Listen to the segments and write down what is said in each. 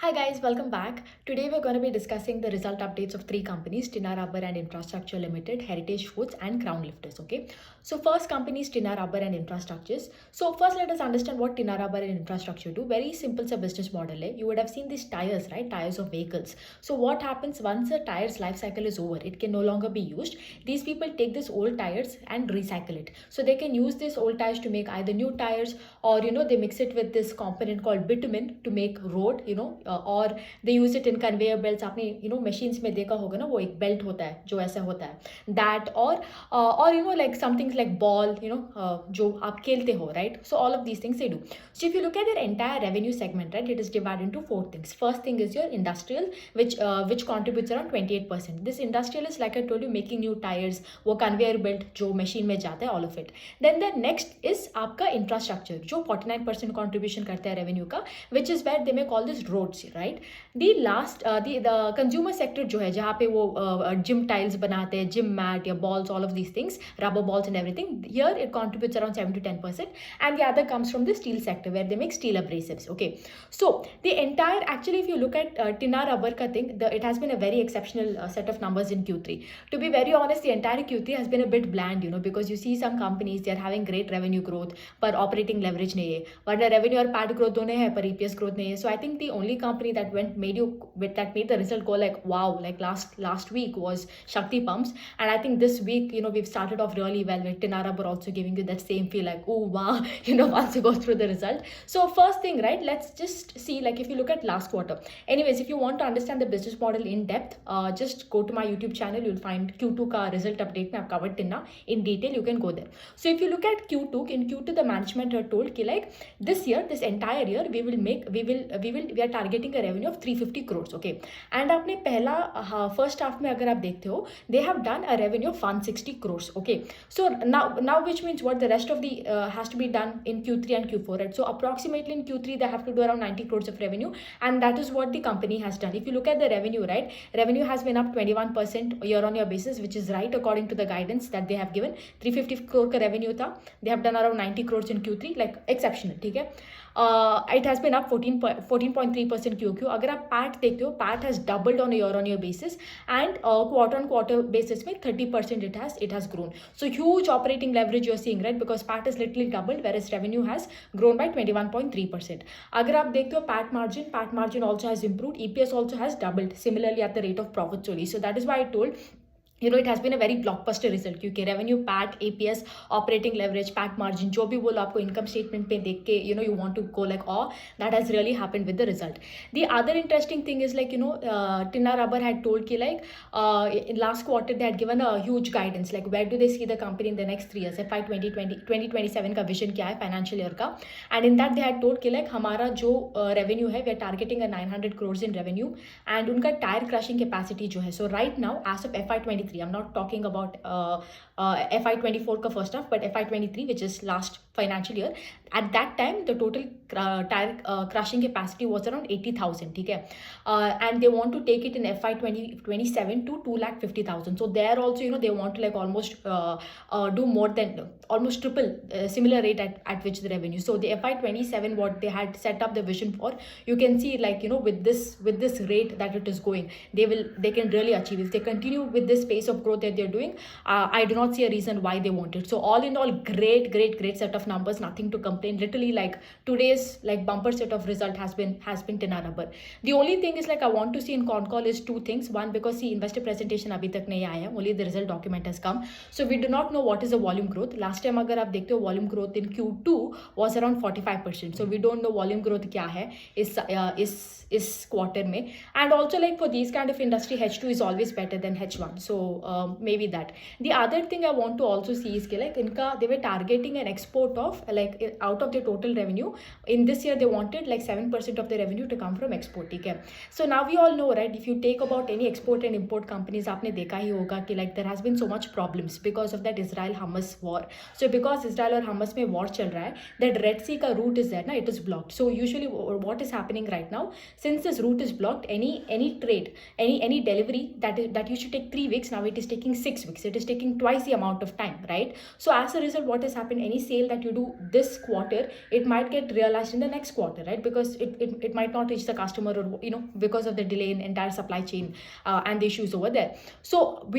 Hi guys, welcome back. Today we're going to be discussing the result updates of three companies, Tinna Rubber and Infrastructure Limited, Heritage Foods and Crown Lifters. Okay, so first company is Tinna Rubber and Infrastructures. So first let us understand what Tinna Rubber and Infrastructure do. Very simple a business model. You would have seen these tires, right? Tires of vehicles. So what happens once a tire's life cycle is over, it can no longer be used. These people take this old tires and recycle it. So they can use this old tires to make either new tires, or they mix it with this component called bitumen to make road, और they use it in conveyor belts. आपने machines में देखा होगा ना, वो एक belt होता है जो ऐसा होता है दैट, और लाइक समथिंग्स लाइक बॉल, जो आप खेलते हो, right? So all of these things they do. So if you look at their entire revenue segment, right, it is divided into four things. First thing is your industrial, which contributes around 28%. This industrial is, like I told you, making new tires, वो conveyor belt जो machine में जाता है, all of it. Then the next is आपका infrastructure, जो 49% contribution करता है revenue का, which is where they make all these roads, right? The last the consumer sector जो है, जहाँ पे वो gym tiles बनाते हैं, gym mat या balls, all of these things, rubber balls and everything, here it contributes around 7 to 10%. And the other comes from the steel sector, where they make steel abrasives. Okay, so the entire, actually if you look at Tinna Rubber ka thing, it has been a very exceptional set of numbers in Q3. To be very honest, the entire Q3 has been a bit bland, because you see some companies, they are having great revenue growth, but operating leverage nahi hai. But revenue or PAT growth दोनों है, पर EPS growth nahi hai. So I think the only company that made the result go like wow, like last week, was Shakti Pumps. And I think this week, we've started off really well with Tinna Rubber also giving you that same feel like, oh wow, once you go through the result. So first thing, right, let's just see, like if you look at last quarter. Anyways, if you want to understand the business model in depth, just go to my YouTube channel. You'll find Q2 ka result update mein I've covered Tinna in detail. You can go there. So if you look at Q2, in Q2 the management are told ki like this year, this entire year, we are targeting a revenue of 350 crores. Okay, and आपने पहला first half में अगर आप देखते हो, they have done a revenue of 160 crores. Okay, so now which means what, the rest of the has to be done in Q3 and Q4, right? So approximately in Q3 they have to do around 90 crores of revenue, and that is what the company has done. If you look at the revenue, right, revenue has been up 21% year on year basis, which is right according to the guidance that they have given. 350 crore का revenue था, they have done around 90 crores in Q3, like exceptional. ठीक है, it has been up 14.3% QQ. अगर आप PAT देखते हो, PAT has doubled on a year on year basis, and quarter on quarter basis में 30% it has grown. So huge operating leverage you're seeing, right, because PAT has literally doubled, whereas revenue has grown by 21.3%. अगर आप देखते हो PAT margin also has improved, EPS also has doubled similarly at the rate of profits only. So that is why I told, it has been a very blockbuster result, क्योंकि revenue, PAT, APS, operating leverage, PAT margin, जो भी बोलो आपको income statement पे देख के, you want to go like, oh, that has really happened with the result. The other interesting thing is like, Tinna Rubber had told कि like in last quarter they had given a huge guidance, like where do they see the company in the next 3 years, FY 2027 का vision क्या है financial year का, and in that they had told कि like हमारा जो revenue है, we are targeting a 900 crores in revenue, and उनका tire crushing capacity जो है, so right now as of FY 23, I'm not talking about FY 24 का first half, but FY 23, which is last financial year, at that time the total tire crushing capacity was around 80,000. ठीक है, and they want to take it in FY 2027 to 250,000. So there also, they want to like almost do more than almost triple similar rate at which the revenue. So the FY 27, what they had set up the vision for, you can see like, with this rate that it is going, they can really achieve. If they continue with this pace of growth that they're doing, I do not see a reason why they want it. So all in all, great set of numbers, nothing to complain. Literally like today's like bumper set of result has been Tinna Rubber. The only thing is like I want to see in con call is two things. One, because the investor presentation abhi tak nahi aaya, only the result document has come, so we do not know what is the volume growth. Last time agar aap dekhte ho, volume growth in Q2 was around 45%, so we don't know volume growth kya hai is quarter mein. And also like for these kind of industry, H2 is always better than H1, so maybe that. The other thing I want to also see is like they were targeting an export of like out of the total revenue in this year, they wanted like 7% of the revenue to come from export. Okay, so now we all know, right, if you take about any export and import companies, आपने देखा ही होगा कि like there has been so much problems because of that Israel-Hamas war. So because Israel और Hamas में war चल रहा है, that Red Sea का route is there ना, it is blocked. So usually what is happening right now, since this route is blocked, any trade, any delivery that used to take 3 weeks, now it is taking 6 weeks. It is taking twice the amount of time, right? So as a result, what has happened, any sale that that you do this quarter, it might get realized in the next quarter, right? Because it might not reach the customer, or because of the delay in entire supply chain and the issues over there. So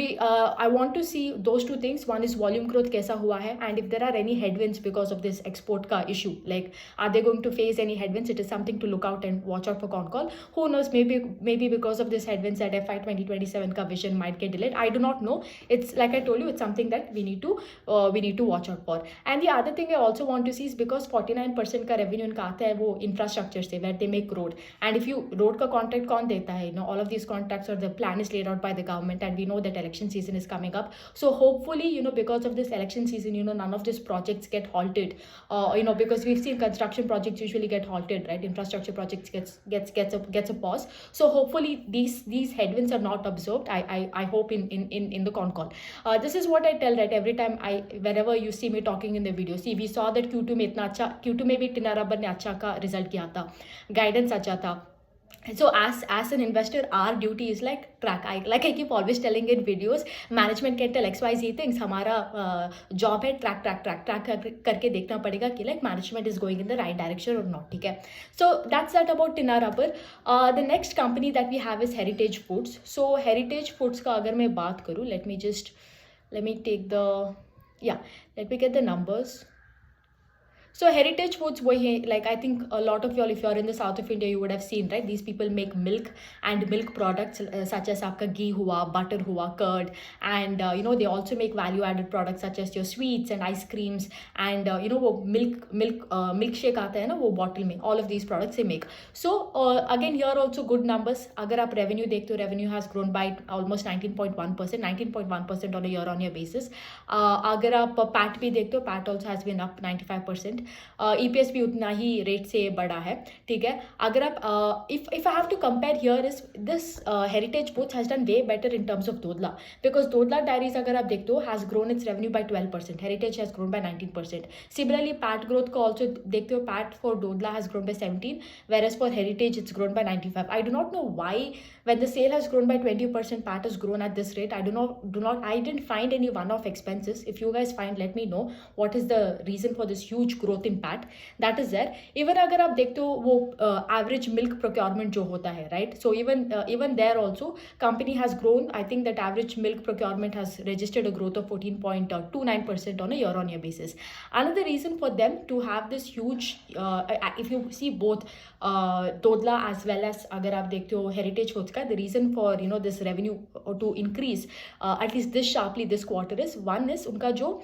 I want to see those two things. One is volume growth kaisa hua hai, and if there are any headwinds because of this export ka issue, like are they going to face any headwinds? It is something to look out and watch out for con call. Who knows, maybe because of this headwinds that FY 2027 ka vision might get delayed. I do not know. It's like I told you, it's something that we need to watch out for. And the other thing I also want to see is because 49% का revenue इनका आता है वो infrastructure से, where they make road. And if you road का contract कौन देता है? All of these contracts, or the plan is laid out by the government, and we know that election season is coming up. So hopefully, because of this election season, none of these projects get halted. Because we've seen construction projects usually get halted, right? Infrastructure projects gets a pause. So hopefully these headwinds are not observed. I hope in the con call. This is what I tell, right? Every time wherever you see me talking in the video, see, we saw that Q2 में इतना अच्छा, Q2 में भी Tinna Rubber ने अच्छा का result किया था, guidance अच्छा था. So as an investor, our duty is like track. I keep always telling in videos, management can tell XYZ things. हमारा job है track करके देखना पड़ेगा कि like management is going in the right direction or not. ठीक है? So that's that about Tinna Rubber. The next company that we have is Heritage Foods. So Heritage Foods का अगर मैं बात करूँ, let me get the numbers. So Heritage Foods, like I think a lot of y'all, if you're in the south of India, you would have seen, right? These people make milk and milk products such as aapka ghee hua, butter hua, curd, and they also make value-added products such as your sweets and ice creams, and वो milkshake आता है ना वो bottle में, all of these products they make. So again here also good numbers. अगर आप revenue देखते हो, revenue has grown by almost 19.1% on a year-on-year basis. अगर आप PAT भी देखते हो, PAT also has been up 95%. EPS भी उतना ही रेट से बढ़ा है. ठीक है? अगर आप if I have to compare here is this Heritage Foods has done way better in terms of Dodla, because Dodla Dairies अगर आप देखते हो has grown its revenue by 12%, Heritage has grown by 19%. Similarly PAT growth को also देखते हो, PAT for Dodla has grown by 17, whereas for Heritage it's grown by 95. I do not know why when the sale has grown by 20%, PAT has grown at this rate. I didn't find any one-off expenses. If you guys find, let me know what is the reason for this huge growth in PAT that is there. Even अगर आप देखते हो वो average milk procurement जो होता है, right? So even there also company has grown. I think that average milk procurement has registered a growth of 14.29% on a year-on-year basis. Another reason for them to have this huge, if you see both Dodla as well as अगर आप देखते हो Heritage Foods का, the reason for this revenue to increase at least this sharply this quarter is, one is उनका जो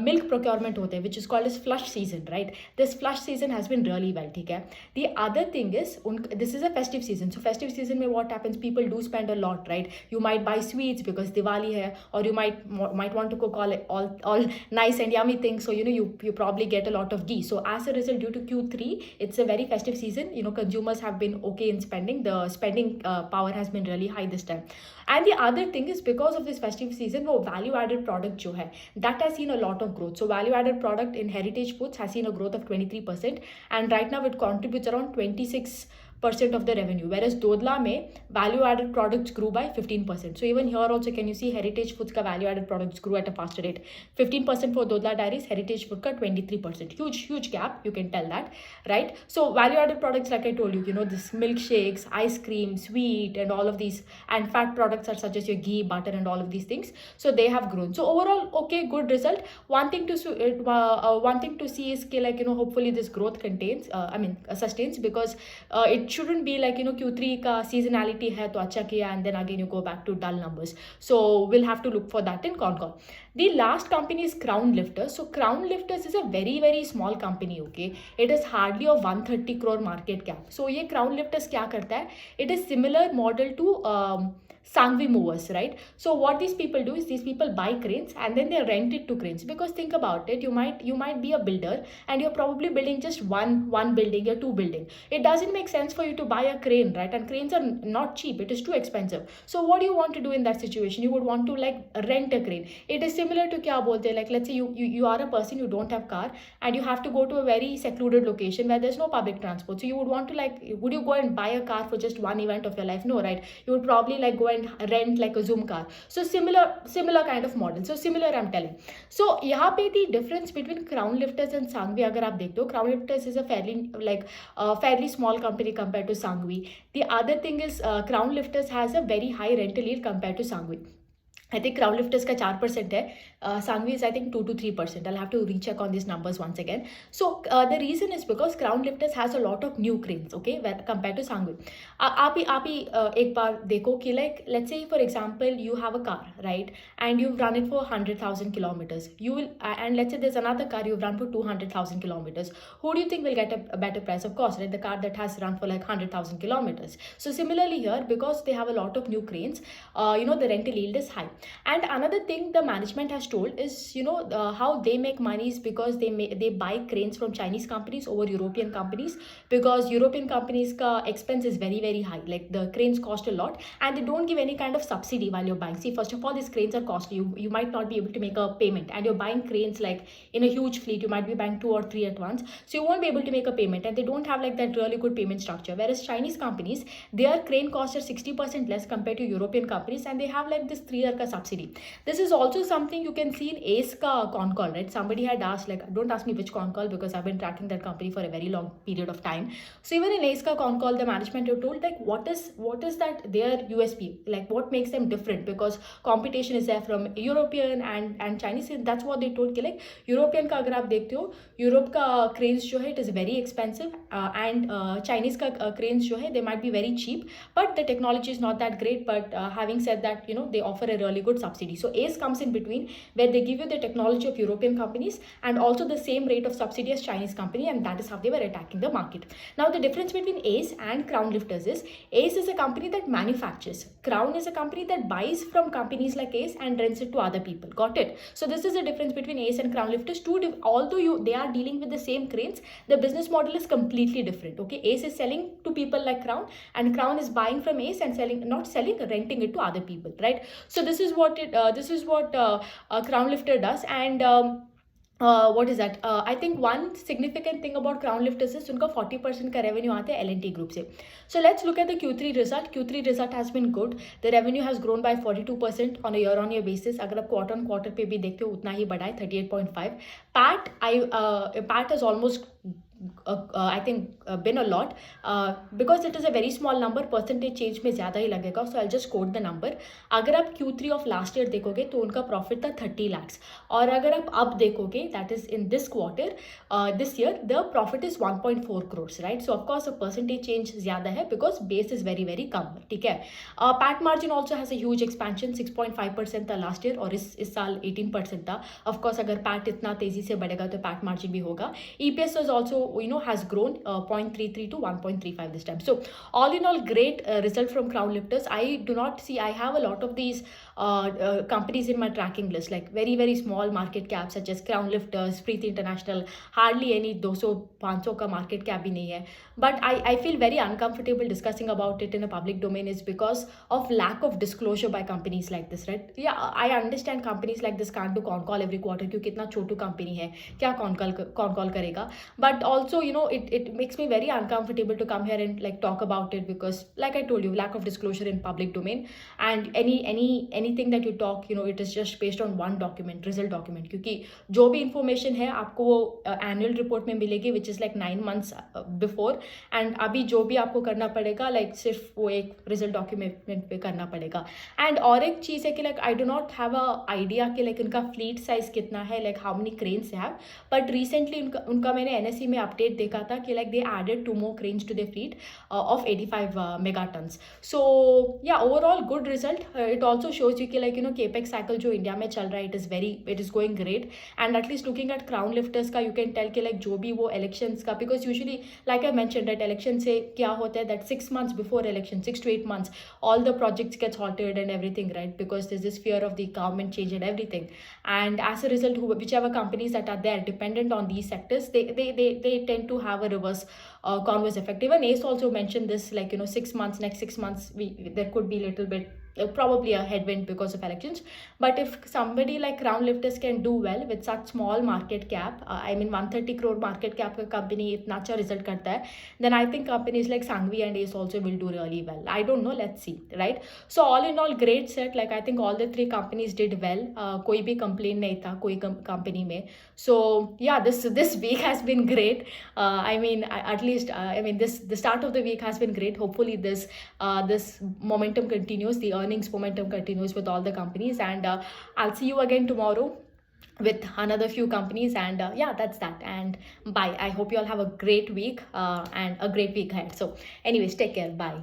milk procurement होता है, which is called as flush season, right? This flush season has been really well. ठीक है? The other thing is this is a festive season. So festive season में what happens, people do spend a lot, right? You might buy sweets because Diwali है, or you might want to cook all nice and yummy things, so you probably get a lot of ghee. So as a result, due to Q3 it's a very festive season, consumers have been okay in spending. The spending power has been really high this time. And the other thing is because of this festive season, वो value added product जो है, that has seen a lot of growth. So value added product in Heritage Foods has seen a growth of 23%, and right now it contributes around 26% of the revenue, whereas Dodla में value added products grew by 15%. So even here also can you see Heritage Foods का value added products grew at a faster rate. 15% for Dodla Dairies, Heritage Food का 23%. Huge gap, you can tell that, right? So value added products, like I told you, this milkshakes, ice cream, sweet, and all of these, and fat products are such as your ghee, butter, and all of these things. So they have grown. So overall, okay, good result. One thing to see is hopefully this growth sustains, because it shouldn't be like Q3 का seasonality है तो अच्छा किया and then again you go back to dull numbers. So we'll have to look for that in con call. The last company is Crown Lifters. So Crown Lifters is a very small company. Okay, it is hardly a 130 crore market cap. So ये Crown Lifters क्या करता है? It is similar model to Sangvi movers, right? So what these people do is these people buy cranes and then they rent it to cranes, because think about it, you might be a builder and you're probably building just one building or two building. It doesn't make sense for you to buy a crane, right? And cranes are not cheap, it is too expensive. So what do you want to do in that situation? You would want to like rent a crane. It is similar to kya bolte, like let's say you are a person, you don't have car and you have to go to a very secluded location where there's no public transport. So you would want to would you go and buy a car for just one event of your life? No, right? You would probably go and rent like a Zoom car. So similar kind of model. So similar I'm telling. So यहाँ पे the difference between Crown Lifters and Sangvi अगर आप देखते हो, Crown Lifters is a fairly small company compared to Sangvi. The other thing is Crown Lifters has a very high rental yield compared to Sangvi. I think Crown Lifters का 4% है, Sangvi is I think 2 to 3%. I'll have to recheck on these numbers once again. So the reason is because Crown Lifters has a lot of new cranes, okay, compared to Sangvi. आप ही एक बार देखो कि like let's say for example you have a car, right, and you've run it for 100,000 kilometers. You will and let's say there's another car you've run for 200,000 kilometers. Who do you think will get a better price? Of course, right, the car that has run for like 100,000 kilometers. So similarly here, because they have a lot of new cranes, the rental yield is high. And another thing the management has told is, how they make money is because they buy cranes from Chinese companies over European companies, because European companies ka expense is very very high. Like the cranes cost a lot and they don't give any kind of subsidy while you're buying. See, first of all, these cranes are costly. You might not be able to make a payment, and you're buying cranes like in a huge fleet. You might be buying 2 or 3 at once, so you won't be able to make a payment, and they don't have like that really good payment structure. Whereas Chinese companies, their crane costs are 60% less compared to European companies, and they have like this 3-year ka subsidy. This is also something you can see in ACE ka con call, right? Somebody had asked, like, don't ask me which con call because I've been tracking that company for a very long period of time. So even in ACE ka con call, the management have told like what is that their USP, like what makes them different, because competition is there from European and Chinese. That's what they told कि like European का अगर आप देखते हो, Europe का cranes जो है it is very expensive, and Chinese का cranes जो है they might be very cheap, but the technology is not that great. But having said that, they offer a really good subsidy. So ACE comes in between, where they give you the technology of European companies and also the same rate of subsidy as Chinese company, and that is how they were attacking the market. Now the difference between ACE and Crown Lifters is ACE is a company that manufactures. Crown is a company that buys from companies like ACE and rents it to other people. Got it? So this is the difference between ACE and Crown Lifters. Although they are dealing with the same cranes, the business model is completely different. Okay, ACE is selling to people like Crown, and Crown is buying from ACE and renting it to other people, right? So this is what Crown Lifter does. And what is that? I think one significant thing about Crown Lifters is उनका 40% का revenue आता है L&T Group से. So let's look at the Q3 result. Q3 result has been good. The revenue has grown by 42% on a year-on-year basis. अगर आप quarter on quarter पे भी देखते हो उतना ही बढ़ा है 38.5. PAT has almost I think been a lot, because it is a very small number. Percentage change में ज़्यादा ही लगेगा. So I'll just quote the number. अगर आप Q3 of last year देखोगे तो उनका profit था 30 lakhs, और अगर आप अब देखोगे, that is in this quarter, this year, the profit is 1.4 crores, right? So of course a percentage change ज़्यादा है because base is very very कम, ठीक है? PAT margin also has a huge expansion. 6.5% था last year और इस साल 18% था. Of course अगर PAT इतना तेजी से बढ़ेगा तो PAT margin भी होगा. EPS was also has grown 0.33 to 1.35 this time. So all in all, great result from Crown Lifters. I have a lot of these companies in my tracking list, like very very small market cap such as Crown Lifters, Preeti International, hardly any 200-500 का market cap भी नहीं है. But I feel very uncomfortable discussing about it in a public domain is because of lack of disclosure by companies like this, right? Yeah, I understand companies like this can't do con call every quarter क्योंकि इतना छोटू company है, क्या con call करेगा. But also, it makes me very uncomfortable to come here and like talk about it, because like I told you, lack of disclosure in public domain, and anything that you talk, it is just based on one document, result document, क्योंकि जो भी information है आपको वो annual report में मिलेगी, which is like 9 months before, and अभी जो भी आपको करना पड़ेगा like सिर्फ वो एक result document पे करना पड़ेगा. And और एक चीज़ है कि like I do not have a idea कि like उनका fleet size कितना है, like how many cranes they have, but recently उनका मैंने NSE में update देखा था कि like they added 2 more cranes to their fleet of 85 megatons. So yeah, overall good result. It also shows you कि like capex cycle जो India में चल रहा है, it is going great. And at least looking at Crown Lifters का you can tell कि like जो भी वो elections का, because usually like I mentioned that election से क्या होता है that 6 months before election, 6 to 8 months, all the projects gets halted and everything, right? Because there's this fear of the government change and everything. And as a result, whichever companies that are there dependent on these sectors, they tend to have a reverse converse effect. Even ACE also mentioned this, like 6 months, next 6 months there could be little bit probably a headwind because of elections. But if somebody like Crown Lifters can do well with such small market cap, I mean 130 crore market cap का company इतना अच्छा result करता है, then I think companies like Sangvi and Ace also will do really well. I don't know, let's see, right? So all in all, great set. Like I think all the three companies did well. कोई भी complaint नहीं था कोई company में. So yeah, this week has been great. I mean, at least I mean the start of the week has been great. Hopefully this momentum continues, the earnings momentum continues with all the companies, and I'll see you again tomorrow with another few companies. And yeah, that's that, and bye. I hope you all have a great week and a great week ahead. So anyways, take care, bye.